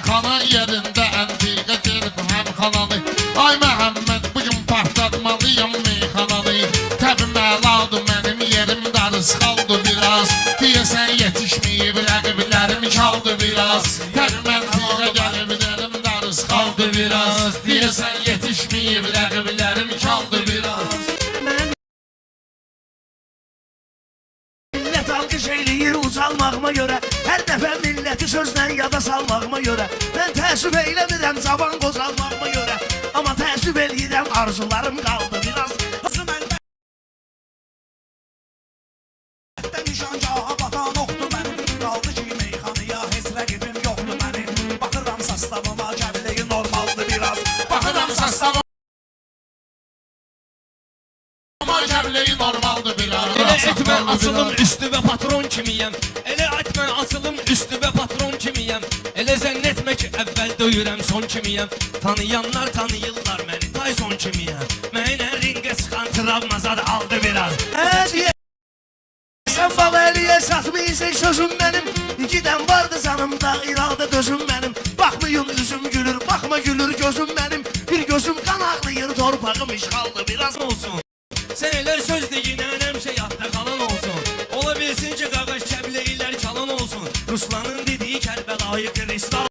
kana yerində əntiqə gelib həm xananı. Ay Məhəmməd bugün partlatmalıyam meyxananı. Təbi məladı mənim yerim darız qaldı biraz. Deyəsən yetişməyib rəqiblərim çaldı biraz. Təbi məntiqə gəlib derim darız qaldı biraz. Deyəsən yetişməyib rəqiblərim çaldı biraz. Millət alqış eyləyir ucalmağıma görə. Hər dəfə milləti sözlə yada salmağıma görə. Mən təəssüf eyləmirəm cavan qozalmağıma görə. Amma təəssüf eləyirəm arzularım qaldı biraz. Əlbəttə nişancaha batan oxdur mənim. Qaldı ki meyxanıya heç rəqibim yoxdur mənim. Baxıram sastavıma kəbləyi normaldır biraz. Baxıram sastavıma kəbləyi normaldır biraz. Elə etmən asılım üstü və patron kimiyəm. Elə etmən asılım üstü və patron kimiyəm. Elə zənn etmə ki əvvəl döyürəm son kimiyəm. Tanıyanlar tanıyırlar məni Tyson kimiyəm. Mənə ringə çıxan travmazad aldı biraz. Sən bal əliyə satmayırsan sözüm mənim. İkidən vardı canımda iradə dözüm mənim. Baxmayın üzüm gülür, baxma gülür gözüm mənim. Bir gözüm qan ağlayır, torpağım işğaldı biraz Olsun. Sən elə söz deyinən həmişə yadda qalan olsun. Ola bilsin ki qaqaş kəbləylər çalan olsun. Ruslanın dediyi Kərbəlayı kristal